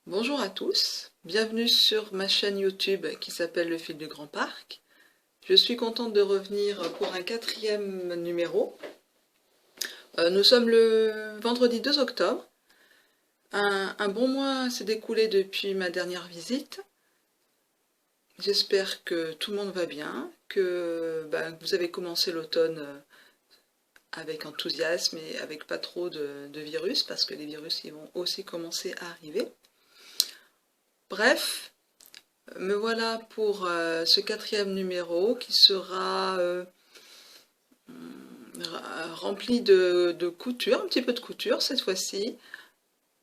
Bonjour à tous, bienvenue sur ma chaîne YouTube qui s'appelle Le Fil du Grand Parc. Je suis contente de revenir pour un 4e numéro. Nous sommes le vendredi 2 octobre. Un bon mois s'est découlé depuis ma dernière visite. J'espère que tout le monde va bien, que vous avez commencé l'automne avec enthousiasme et avec pas trop de virus, parce que les virus ils vont aussi commencer à arriver. Bref, me voilà pour ce 4e numéro qui sera rempli de couture, un petit peu de couture cette fois-ci,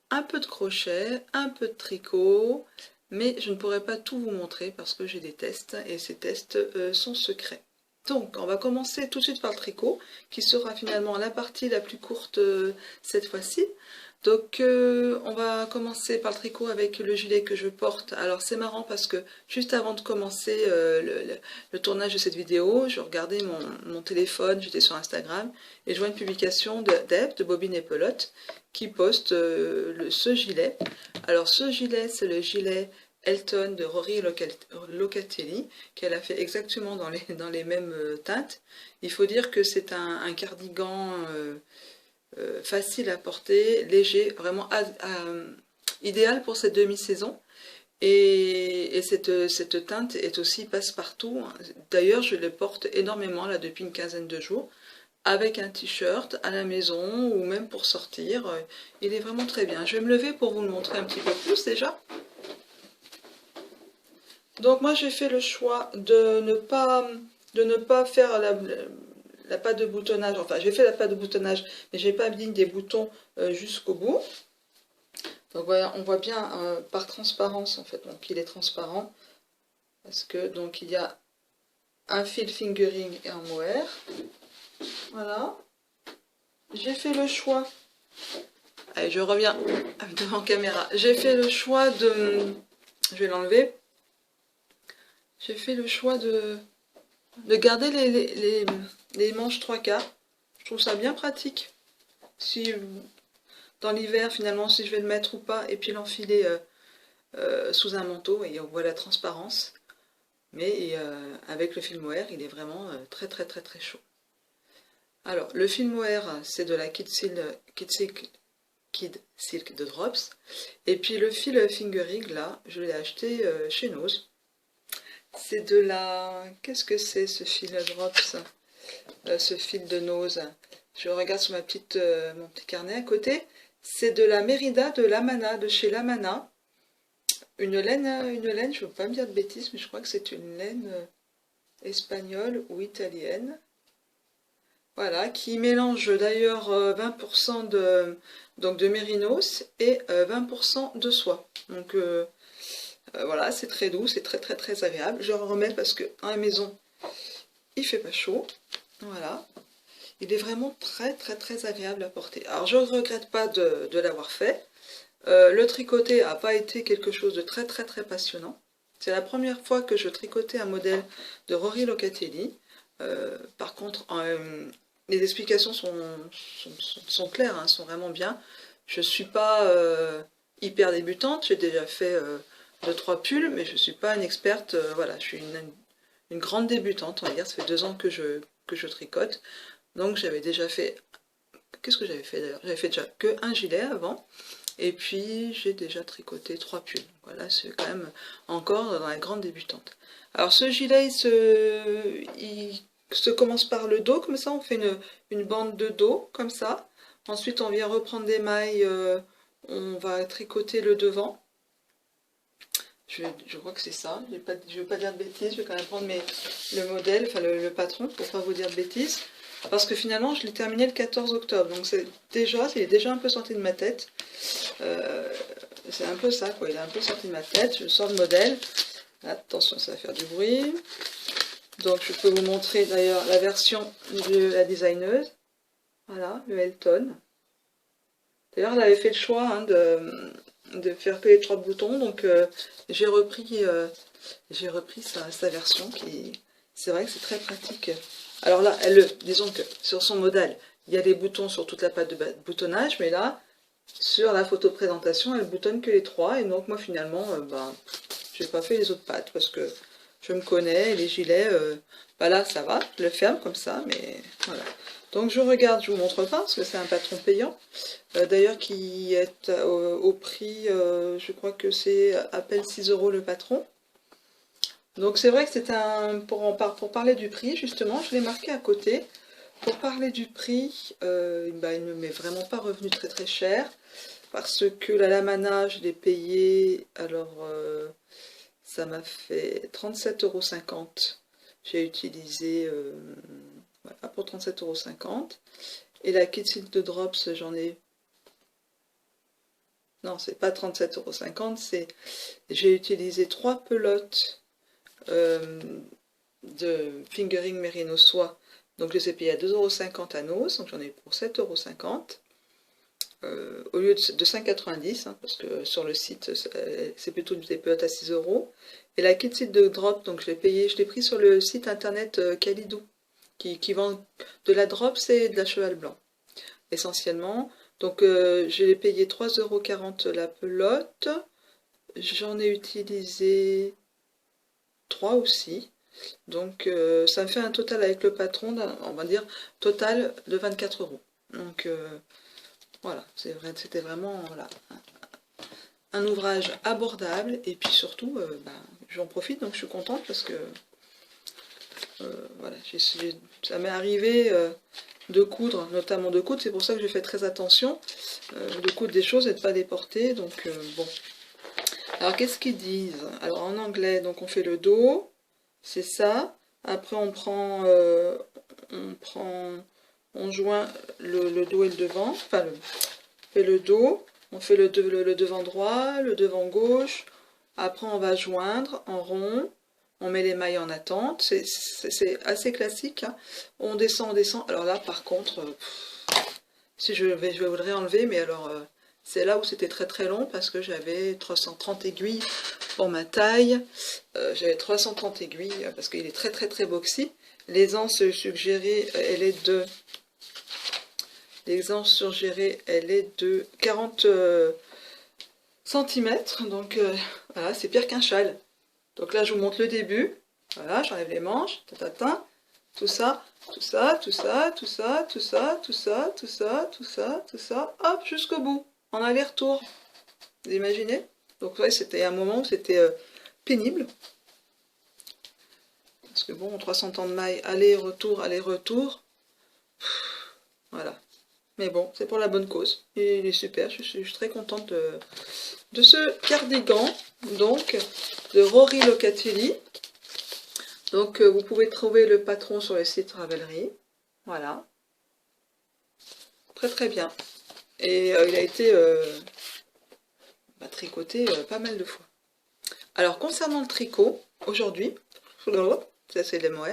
un peu de crochet, un peu de tricot, mais je ne pourrai pas tout vous montrer parce que j'ai des tests et ces tests sont secrets. Donc on va commencer tout de suite par le tricot qui sera finalement la partie la plus courte cette fois-ci. Donc on va commencer par le tricot avec le gilet que je porte. Alors c'est marrant parce que juste avant de commencer le tournage de cette vidéo, je regardais mon téléphone, j'étais sur Instagram et je vois une publication d'Eve, de Bobine et Pelote, qui poste ce gilet. Alors ce gilet, c'est le gilet Elton de Rory Locatelli, qu'elle a fait exactement dans les mêmes teintes. Il faut dire que c'est un cardigan facile à porter, léger, vraiment idéal pour cette demi-saison. Et cette teinte est aussi passe-partout. D'ailleurs, je le porte énormément là depuis une quinzaine de jours, avec un t-shirt à la maison ou même pour sortir. Il est vraiment très bien. Je vais me lever pour vous le montrer un petit peu plus déjà. Donc moi j'ai fait le choix de ne pas faire la patte de boutonnage, enfin j'ai fait la patte de boutonnage, mais j'ai pas mis des boutons jusqu'au bout. Donc voilà, on voit bien par transparence en fait, donc il est transparent, parce que donc il y a un fil fingering et un mohair. Voilà. J'ai fait le choix, allez je reviens devant caméra, j'ai fait le choix de, je vais l'enlever, j'ai fait le choix de garder les manches 3/4. Je trouve ça bien pratique. Si dans l'hiver, finalement, si je vais le mettre ou pas, et puis l'enfiler sous un manteau, et on voit la transparence. Mais avec le fil mohair, il est vraiment très très très très chaud. Alors, le fil mohair, c'est de la Kid Silk de Drops. Et puis le fil fingering, là, je l'ai acheté chez Nose. C'est de la... Qu'est-ce que c'est ce fil Drops, ce fil de Nose? Je regarde sur mon petit carnet à côté. C'est de la Mérida de Lamana, de chez Lamana. Une laine, je ne veux pas me dire de bêtises, mais je crois que c'est une laine espagnole ou italienne. Voilà, qui mélange d'ailleurs 20% de mérinos et 20% de soie. Donc voilà, c'est très doux, c'est très très très agréable. Je le remets parce que dans la maison, il fait pas chaud. Voilà. Il est vraiment très très très agréable à porter. Alors je ne regrette pas de l'avoir fait. Le tricoter n'a pas été quelque chose de très très très passionnant. C'est la première fois que je tricotais un modèle de Rory Locatelli. Par contre, les explications sont claires, hein, sont vraiment bien. Je ne suis pas hyper débutante, j'ai déjà fait 2-3 pulls, mais je ne suis pas une experte. Voilà, je suis une grande débutante, on va dire. Ça fait 2 ans que je tricote. Donc j'avais déjà fait... Qu'est-ce que j'avais fait d'ailleurs? J'avais fait déjà qu'un gilet avant. Et puis j'ai déjà tricoté 3 pulls. Voilà, c'est quand même encore dans la grande débutante. Alors ce gilet, il se commence par le dos, comme ça, on fait une bande de dos, comme ça. Ensuite on vient reprendre des mailles, on va tricoter le devant. Je crois que c'est ça, je ne veux pas dire de bêtises, je vais quand même prendre le modèle, enfin le patron, pour ne pas vous dire de bêtises. Parce que finalement, je l'ai terminé le 14 octobre, donc il est déjà un peu sorti de ma tête. C'est un peu ça, quoi, il est un peu sorti de ma tête. Je sors le modèle. Attention, ça va faire du bruit. Donc, je peux vous montrer d'ailleurs la version de la designeuse. Voilà, le Elton. D'ailleurs, elle avait fait le choix hein, de faire que les 3 boutons, donc j'ai repris sa version qui... C'est vrai que c'est très pratique. Alors là, disons que sur son modèle, il y a des boutons sur toute la patte de boutonnage, mais là, sur la photo de présentation, elle boutonne que les 3, et donc moi finalement, j'ai pas fait les autres pattes, parce que je me connais, les gilets, là ça va, je le ferme comme ça, mais voilà. Donc je regarde, je vous montre pas, parce que c'est un patron payant, d'ailleurs qui est au prix, je crois que c'est à peine 6 € le patron. Donc c'est vrai que c'est un... Pour parler du prix, justement, je l'ai marqué à côté. Pour parler du prix, il ne m'est vraiment pas revenu très très cher, parce que la Lamana, je l'ai payé, alors ça m'a fait 37,50 €. J'ai utilisé voilà, pour 37,50 €. Et la Kit Silk de Drops, j'en ai... Non, c'est pas 37,50 €, c'est... J'ai utilisé 3 pelotes de fingering Merino soie. Donc je les ai payés à 2,50 € à Noz, donc j'en ai pour 7,50 €. Au lieu de 5,90 €, hein, parce que sur le site c'est plutôt des pelotes à 6 €. Et la Kit Silk de Drop, donc je l'ai pris sur le site internet Kalidou, qui vend de la Drops et de la cheval blanc, essentiellement. Donc je l'ai payé 3,40 € la pelote. J'en ai utilisé 3 aussi. Donc ça me fait un total avec le patron, on va dire, total de 24 €. Donc voilà, c'était vraiment voilà, un ouvrage abordable. Et puis surtout, j'en profite, donc je suis contente parce que voilà, ça m'est arrivé de coudre, notamment de coudre, c'est pour ça que je fais très attention de coudre des choses et de ne pas les porter. Donc bon. Alors qu'est-ce qu'ils disent? Alors en anglais, donc on fait le dos, c'est ça. Après on on joint le dos et le devant, enfin on fait le dos, on fait le devant droit, le devant gauche. Après on va joindre en rond, on met les mailles en attente, c'est assez classique, hein. On descend. Alors là par contre, si je vais vous le réenlever, mais alors c'est là où c'était très très long parce que j'avais 330 aiguilles pour ma taille. J'avais 330 aiguilles parce qu'il est très très très boxy. L'aisance suggérée, elle est de... L'aisance suggérée, elle est de 40 cm. Donc voilà, c'est pire qu'un châle. Donc là, je vous montre le début. Voilà, j'enlève les manches. Tout ça, tout ça, tout ça, tout ça, tout ça, tout ça, tout ça, tout ça, tout ça, hop, jusqu'au bout, en aller-retour. Vous imaginez? Donc ouais, c'était un moment où c'était pénible. Parce que bon, 300 ans de maille, aller-retour, aller-retour. Voilà. Mais bon, c'est pour la bonne cause. Et il est super, je suis très contente de ce cardigan, donc, de Rory Locatelli. Donc vous pouvez trouver le patron sur le site Ravelry. Voilà. Très très bien. Et il a été tricoté pas mal de fois. Alors concernant le tricot, aujourd'hui, c'est les mots.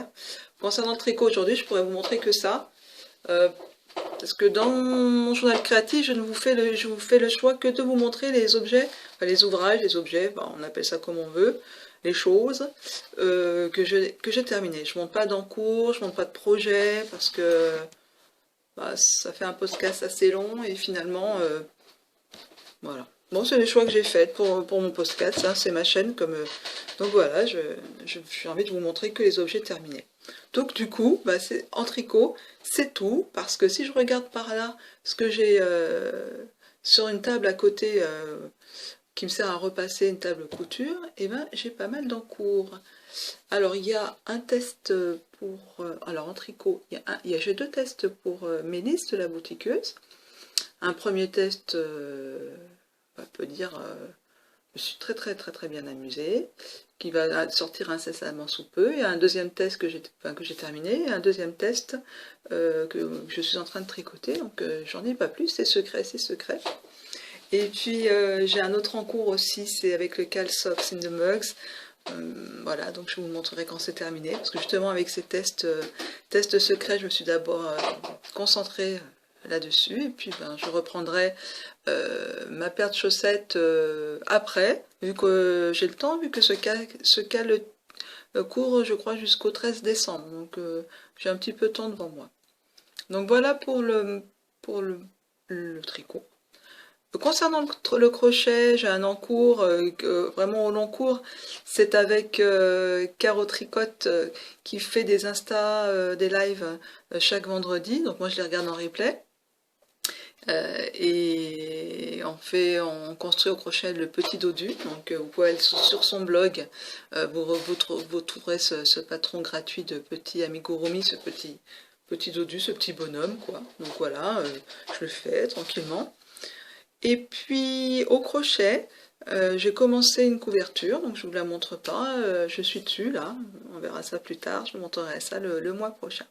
Concernant le tricot aujourd'hui, je pourrais vous montrer que ça. Parce que dans mon journal créatif, je vous fais le choix que de vous montrer les objets, enfin, les ouvrages, les objets, on appelle ça comme on veut, les choses que j'ai terminées. Je ne montre pas d'encours, je ne montre pas de projet, parce que ça fait un podcast assez long, et finalement, voilà. Bon, c'est les choix que j'ai faits pour mon podcast, hein, c'est ma chaîne. Donc voilà, j'ai envie de vous montrer que les objets terminés. Donc du coup, en tricot, c'est tout, parce que si je regarde par là ce que j'ai sur une table à côté qui me sert à repasser une table couture, et j'ai pas mal d'encours. Alors il y a un test pour... alors en tricot, j'ai 2 tests pour Mélisse de la boutiqueuse. Un premier test, on peut dire, je me suis très très très très bien amusée, qui va sortir incessamment sous peu, et un deuxième test que j'ai terminé, et un deuxième test que je suis en train de tricoter, donc j'en ai pas plus, c'est secret, c'est secret. Et puis j'ai un autre en cours aussi, c'est avec le Cal Socks in the Mugs. Voilà, donc je vous montrerai quand c'est terminé, parce que justement avec ces tests secrets, je me suis d'abord concentrée là-dessus, et puis je reprendrai ma paire de chaussettes après, vu que j'ai le temps, vu que ce cas court, je crois, jusqu'au 13 décembre, donc j'ai un petit peu de temps devant moi. Donc voilà pour le tricot. Concernant le crochet, j'ai un encours, vraiment au long cours, c'est avec Caro Tricotte qui fait des Insta, des lives chaque vendredi, donc moi je les regarde en replay. Et on construit au crochet le petit dodu, donc vous pouvez aller sur son blog, vous trouverez ce patron gratuit de petit amigurumi, ce petit dodu, ce petit bonhomme, quoi. Donc voilà, je le fais tranquillement. Et puis au crochet, j'ai commencé une couverture, donc je ne vous la montre pas, je suis dessus là, on verra ça plus tard, je vous montrerai ça le mois prochain.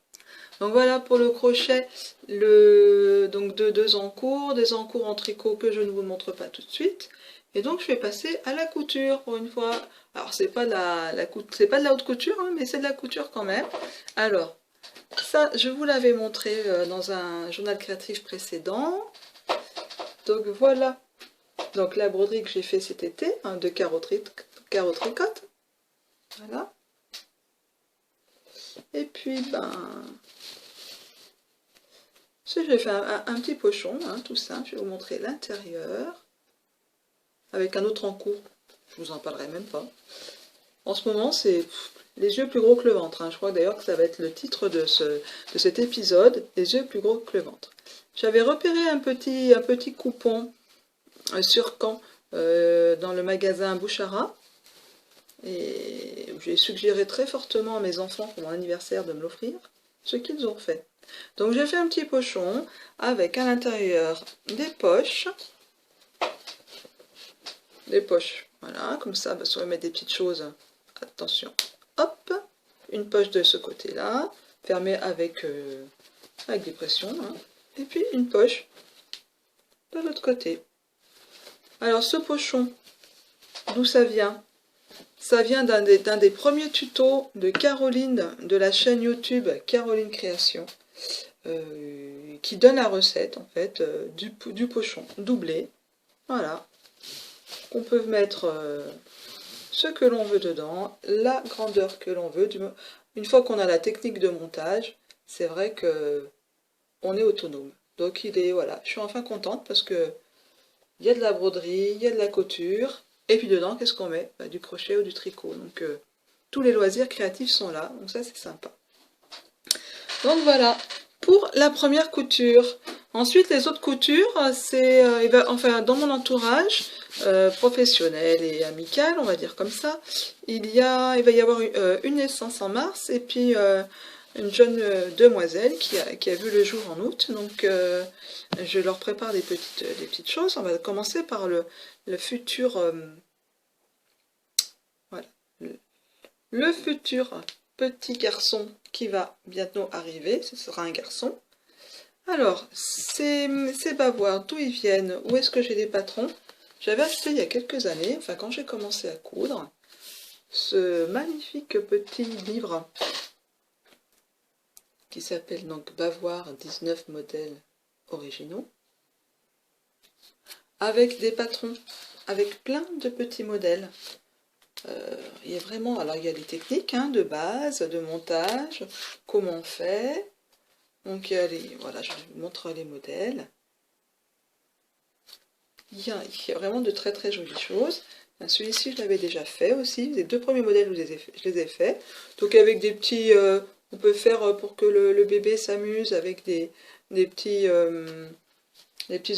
Donc voilà pour le crochet, donc deux encours, des encours en tricot que je ne vous montre pas tout de suite. Et donc je vais passer à la couture pour une fois. Alors c'est pas de la haute couture, hein, mais c'est de la couture quand même. Alors, ça je vous l'avais montré dans un journal créatif précédent. Donc voilà, donc la broderie que j'ai fait cet été, hein, de Caro Tricotte. Voilà. Et puis j'ai fait un petit pochon, hein, tout simple. Je vais vous montrer l'intérieur. Avec un autre encours, je vous en parlerai même pas. En ce moment, c'est les yeux plus gros que le ventre. Hein. Je crois d'ailleurs que ça va être le titre de cet épisode, les yeux plus gros que le ventre. J'avais repéré un petit coupon sur Caen dans le magasin Bouchara. Et j'ai suggéré très fortement à mes enfants pour mon anniversaire de me l'offrir, ce qu'ils ont fait. Donc j'ai fait un petit pochon avec à l'intérieur des poches, voilà, comme ça, si on veut mettre des petites choses, attention, hop, une poche de ce côté-là, fermée avec des pressions, hein, et puis une poche de l'autre côté. Alors ce pochon, d'où ça vient? Ça vient d'un des premiers tutos de Caroline, de la chaîne YouTube Caroline Création, qui donne la recette en fait du pochon doublé. Voilà. On peut mettre ce que l'on veut dedans, la grandeur que l'on veut. Une fois qu'on a la technique de montage, c'est vrai que on est autonome. Donc voilà, je suis enfin contente parce que il y a de la broderie, il y a de la couture. Et puis dedans, qu'est-ce qu'on met? Du crochet ou du tricot. Donc tous les loisirs créatifs sont là, donc ça c'est sympa. Donc voilà, pour la première couture. Ensuite, les autres coutures, c'est enfin dans mon entourage professionnel et amical, on va dire comme ça, il va y avoir une naissance en mars et puis une jeune demoiselle qui a vu le jour en août. Donc je leur prépare des petites choses. On va commencer par le futur voilà, le futur petit garçon qui va bientôt arriver. Ce sera un garçon. Alors, ces bavoirs, d'où ils viennent? Où est-ce que j'ai des patrons? J'avais acheté il y a quelques années, enfin quand j'ai commencé à coudre, ce magnifique petit livre qui s'appelle donc Bavoir 19 modèles originaux, avec des patrons, avec plein de petits modèles. Il y a vraiment, alors il y a des techniques hein, de base, de montage, comment on fait. Donc voilà, je vous montre les modèles. Il y a vraiment de très très jolies choses. Celui-ci, je l'avais déjà fait aussi. Les deux premiers modèles, je les ai faits. Donc avec des petits... on peut faire pour que le bébé s'amuse avec des petits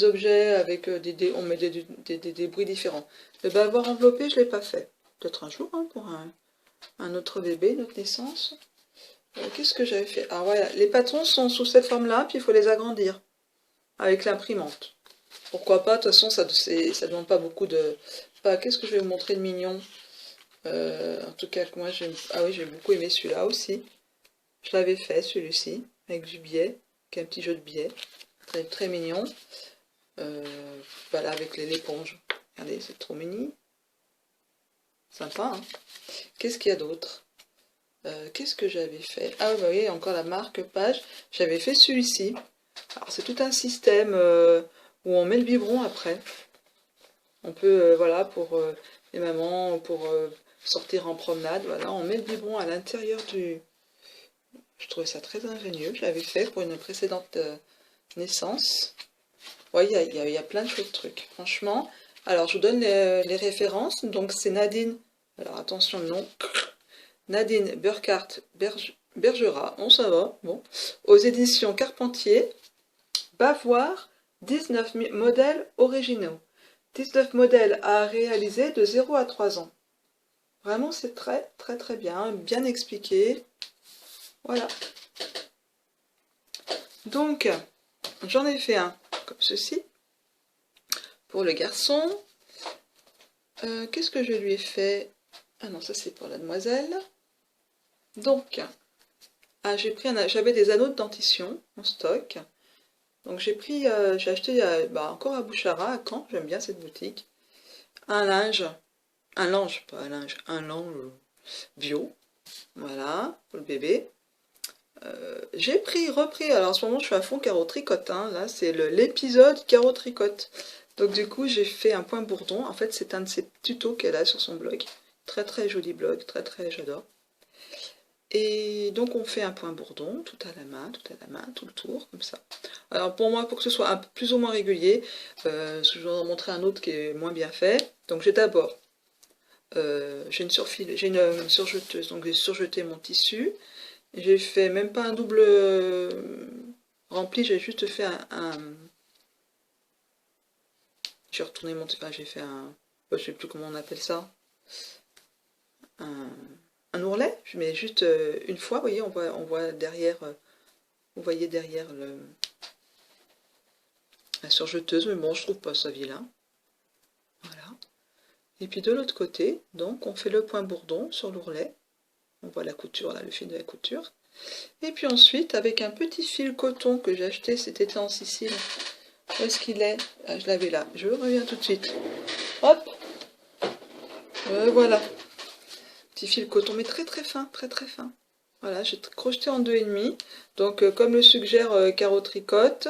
objets, avec on met des bruits différents. Le bavard enveloppé, je ne l'ai pas fait. Peut-être un jour, hein, pour un autre bébé, notre naissance. Qu'est-ce que j'avais fait? Ah voilà, les patrons sont sous cette forme-là, puis il faut les agrandir avec l'imprimante. Pourquoi pas, de toute façon, ça ne demande pas beaucoup de... Qu'est-ce que je vais vous montrer de mignon? En tout cas, moi, j'ai beaucoup aimé celui-là aussi. Je l'avais fait, celui-ci, avec du biais, avec un petit jeu de biais. Très, très mignon. Voilà, avec l'éponge. Regardez, c'est trop mini. Sympa, hein? Qu'est-ce qu'il y a d'autre? Qu'est-ce que j'avais fait? Ah, vous voyez, encore la marque-page. J'avais fait celui-ci. Alors, c'est tout un système où on met le biberon après. On peut, voilà, pour les mamans, pour sortir en promenade, voilà, on met le biberon à l'intérieur du... Je trouvais ça très ingénieux, je l'avais fait pour une précédente naissance. Ouais, il y a plein de chouettes trucs, franchement. Alors, je vous donne les références. Donc, c'est Nadine. Alors, attention, le nom. Nadine Bergerat. Bon, ça va. Bon. Aux éditions Carpentier. Bavoir. 19 modèles originaux. 19 modèles à réaliser de 0 à 3 ans. Vraiment, c'est très, très, très bien. Bien expliqué. Voilà. Donc, j'en ai fait un comme ceci. Pour le garçon. Qu'est-ce que je lui ai fait? Ah non, ça c'est pour la demoiselle. Donc, j'avais des anneaux de dentition en stock. Donc j'ai acheté encore à Bouchara, à Caen, j'aime bien cette boutique, un linge, un linge bio, voilà, pour le bébé. J'ai repris, alors en ce moment je suis à fond carreau tricote, hein, là c'est l'épisode carreau tricote. Donc du coup j'ai fait un point bourdon, en fait c'est un de ses tutos qu'elle a sur son blog, très très joli blog, très très j'adore. Et donc on fait un point bourdon, tout à la main, tout le tour, comme ça. Alors pour moi, pour que ce soit plus ou moins régulier, je vais vous montrer un autre qui est moins bien fait. Donc j'ai d'abord, j'ai une surjeteuse, donc j'ai surjeté mon tissu. J'ai fait même pas un double rempli, j'ai juste fait j'ai retourné mon tissu, enfin, j'ai fait je sais plus comment on appelle ça, un ourlet, je mets juste une fois, vous voyez, on voit derrière, vous voyez derrière la surjeteuse, mais bon, je trouve pas ça vilain. Voilà. Et puis de l'autre côté, donc, on fait le point bourdon sur l'ourlet. On voit la couture, là, le fil de la couture. Et puis ensuite, avec un petit fil coton que j'ai acheté cet été en Sicile, où est-ce qu'il est? Ah, je l'avais là, je reviens tout de suite. Hop, voilà. Petit fil coton, mais très très fin, très très fin. Voilà, j'ai crocheté en 2,5. Donc, comme le suggère Caro Tricote,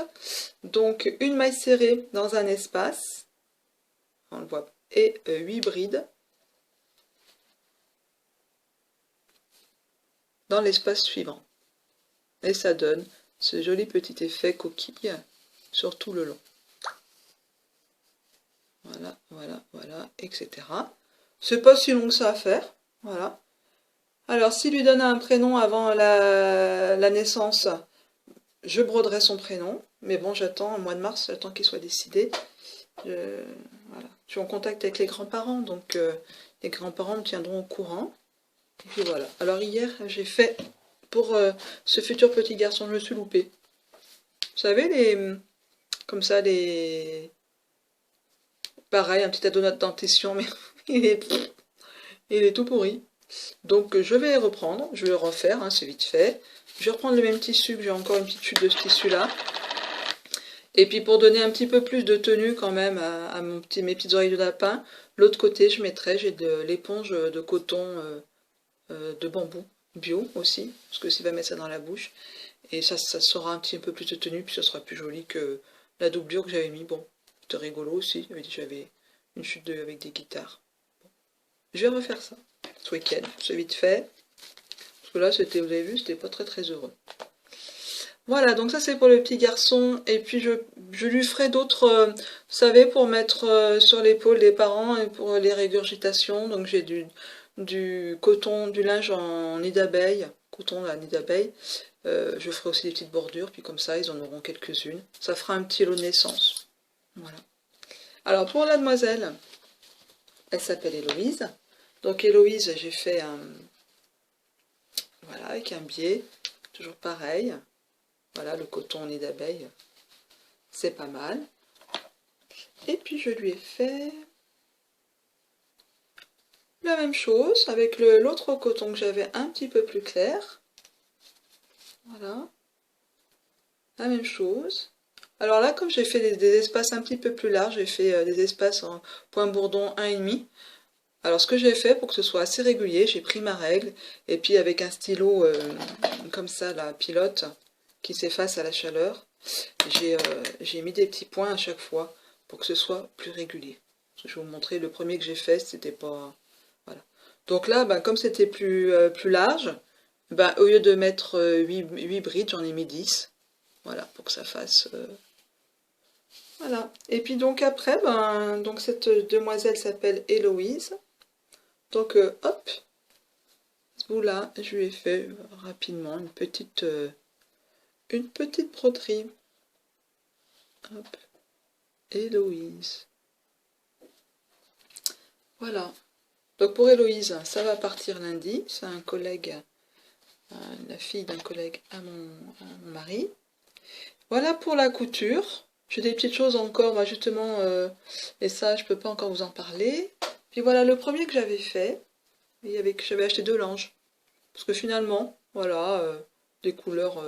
donc une maille serrée dans un espace, on le voit, et 8 brides dans l'espace suivant. Et ça donne ce joli petit effet coquille sur tout le long. Voilà, voilà, voilà, etc. C'est pas si long que ça à faire, voilà. Alors, s'il lui donne un prénom avant la naissance, je broderai son prénom. Mais bon, j'attends, au mois de mars, j'attends qu'il soit décidé. Voilà. Je suis en contact avec les grands-parents, donc les grands-parents me tiendront au courant. Et puis voilà. Alors hier, j'ai fait, pour ce futur petit garçon, je me suis loupée. Vous savez, comme ça, pareil, un petit ado de dentition, mais il est tout pourri. Donc je vais reprendre, je vais le refaire, hein, c'est vite fait. Je vais reprendre le même tissu, que j'ai encore une petite chute de ce tissu-là. Et puis pour donner un petit peu plus de tenue quand même à mes petites oreilles de lapin, l'autre côté je mettrai, j'ai de l'éponge de coton de bambou bio aussi, parce que s'il va mettre ça dans la bouche. Et ça sera un petit peu plus de tenue, puis ça sera plus joli que la doublure que j'avais mis. Bon, c'était rigolo aussi, j'avais une chute avec des guitares. Bon. Je vais refaire ça ce week-end, c'est vite fait. Parce que là, vous avez vu, c'était pas très très heureux. Voilà, donc ça c'est pour le petit garçon. Et puis je lui ferai d'autres, vous savez, pour mettre sur l'épaule des parents et pour les régurgitations. Donc j'ai du coton, du linge en nid d'abeille, coton à nid d'abeille. Je ferai aussi des petites bordures, puis comme ça ils en auront quelques-unes. Ça fera un petit lot de naissance. Voilà. Alors pour la demoiselle, elle s'appelle Héloïse. Donc Héloïse, j'ai fait voilà, avec un biais, toujours pareil. Voilà, le coton nid d'abeille, c'est pas mal. Et puis je lui ai fait la même chose avec l'autre coton que j'avais un petit peu plus clair. Voilà, la même chose. Alors là, comme j'ai fait des espaces un petit peu plus larges, j'ai fait des espaces en point bourdon 1,5. Alors ce que j'ai fait pour que ce soit assez régulier, j'ai pris ma règle et puis avec un stylo comme ça, la pilote, qui s'efface à la chaleur, j'ai mis des petits points à chaque fois pour que ce soit plus régulier. Je vais vous montrer, le premier que j'ai fait, c'était pas... Voilà. Donc là, ben, comme c'était plus large, ben, au lieu de mettre 8 brides, j'en ai mis 10. Voilà, pour que ça fasse... Voilà. Et puis donc après, ben, donc cette demoiselle s'appelle Héloïse. Donc hop, là, je lui ai fait rapidement une petite broderie. Hop, Héloïse. Voilà. Donc pour Héloïse, ça va partir lundi. C'est un collègue, la fille d'un collègue à mon mari. Voilà pour la couture. J'ai des petites choses encore, bah justement, et ça, je peux pas encore vous en parler. Puis voilà, le premier que j'avais fait, j'avais acheté 2 langes. Parce que finalement, voilà, des couleurs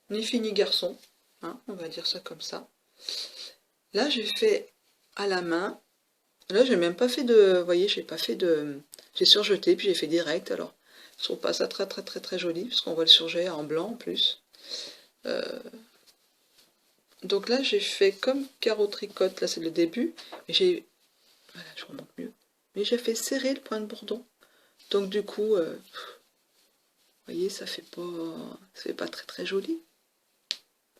ni filles ni garçons, hein, on va dire ça comme ça. Là, j'ai fait à la main. Là, j'ai même pas fait de, vous voyez, j'ai pas fait de, j'ai surjeté, puis j'ai fait direct. Alors, je trouve pas ça très très très très joli, parce qu'on voit le surjet en blanc en plus. Donc là, j'ai fait comme carreau tricote, là c'est le début, mais voilà, je remonte mieux, mais j'ai fait serrer le point de bourdon. Donc du coup, vous voyez, ça fait pas très très joli.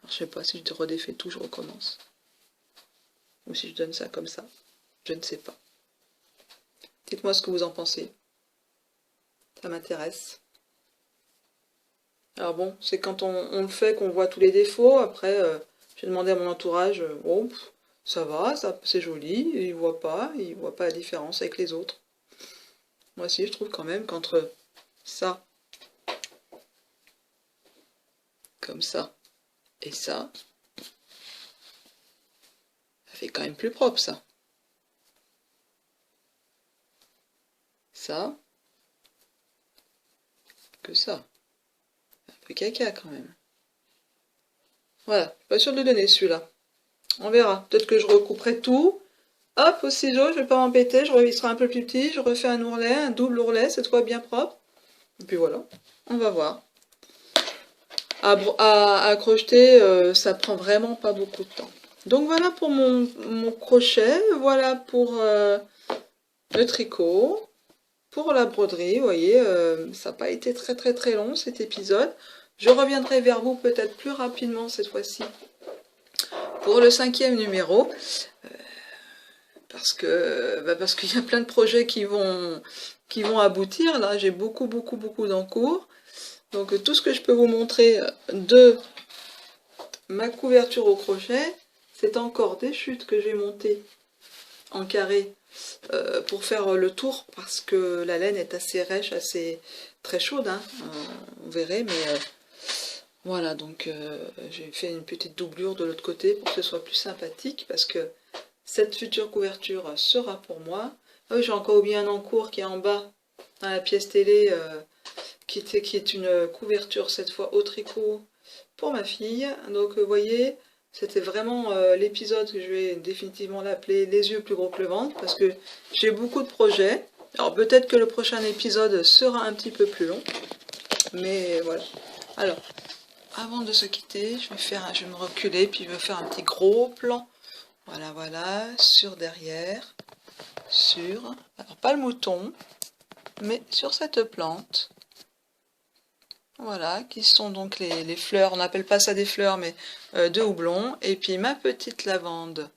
Alors, je sais pas si je redéfais tout, je recommence. Ou si je donne ça comme ça, je ne sais pas. Dites-moi ce que vous en pensez. Ça m'intéresse. Alors bon, c'est quand on le fait qu'on voit tous les défauts. Après, j'ai demandé à mon entourage, oh, ça va, c'est joli, ils voient pas la différence avec les autres. Moi aussi, je trouve quand même qu'entre ça, comme ça, et ça fait quand même plus propre, ça. Ça, que ça. Un peu caca quand même. Voilà, je suis pas sûre de le donner celui-là. On verra. Peut-être que je recouperai tout. Hop, au ciseau, je vais pas m'embêter, il sera un peu plus petit, je refais un ourlet, un double ourlet, cette fois bien propre. Et puis voilà, on va voir. À crocheter, ça prend vraiment pas beaucoup de temps. Donc voilà pour mon crochet, voilà pour le tricot. Pour la broderie, vous voyez, ça n'a pas été très très très long cet épisode. Je reviendrai vers vous peut-être plus rapidement cette fois-ci pour le 5e numéro. Parce qu'il y a plein de projets qui vont aboutir. Là, j'ai beaucoup d'en cours. Donc tout ce que je peux vous montrer de ma couverture au crochet, c'est encore des chutes que j'ai montées en carré pour faire le tour, parce que la laine est assez rêche, assez très chaude, hein, vous verrez, mais voilà, donc j'ai fait une petite doublure de l'autre côté pour que ce soit plus sympathique, parce que cette future couverture sera pour moi. Ah oui, j'ai encore oublié un encours qui est en bas, dans la pièce télé, qui est une couverture cette fois au tricot pour ma fille. Donc vous voyez, c'était vraiment l'épisode que je vais définitivement l'appeler les yeux plus gros que le ventre, parce que j'ai beaucoup de projets. Alors peut-être que le prochain épisode sera un petit peu plus long, mais voilà. Alors, avant de se quitter, je vais me reculer, puis je vais faire un petit gros plan. Voilà, voilà, sur derrière, alors pas le mouton, mais sur cette plante. Voilà, qui sont donc les fleurs, on n'appelle pas ça des fleurs, mais de houblon. Et puis ma petite lavande.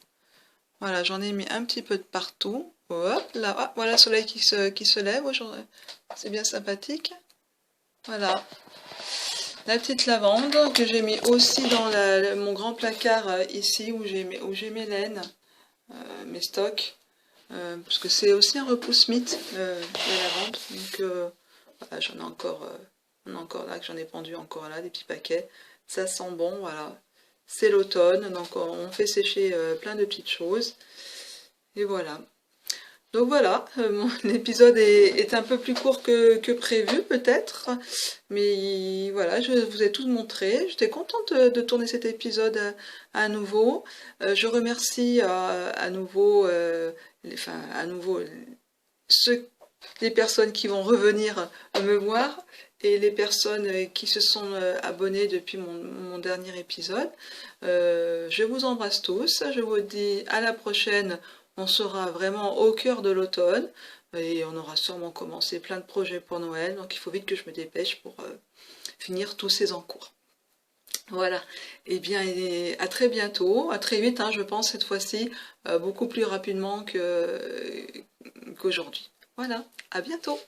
Voilà, j'en ai mis un petit peu de partout. Hop, là, ah, voilà le soleil qui se lève, c'est bien sympathique. Voilà, la petite lavande que j'ai mis aussi dans mon grand placard ici, où j'ai mes laines, mes stocks. Parce que c'est aussi un repousse-mythe, la lavande. Donc voilà, j'en ai encore... on a encore là, que j'en ai pendu encore là, des petits paquets. Ça sent bon, voilà. C'est l'automne, donc on fait sécher plein de petites choses. Et voilà. Donc voilà, mon épisode est un peu plus court que prévu peut-être. Mais voilà, je vous ai tout montré. J'étais contente de tourner cet épisode à nouveau. Je remercie à nouveau, les personnes qui vont revenir me voir, et les personnes qui se sont abonnées depuis mon dernier épisode. Je vous embrasse tous, je vous dis à la prochaine, on sera vraiment au cœur de l'automne, et on aura sûrement commencé plein de projets pour Noël, donc il faut vite que je me dépêche pour finir tous ces encours. Voilà, et bien à très bientôt, à très vite, hein, je pense cette fois-ci, beaucoup plus rapidement qu'aujourd'hui. Voilà, à bientôt.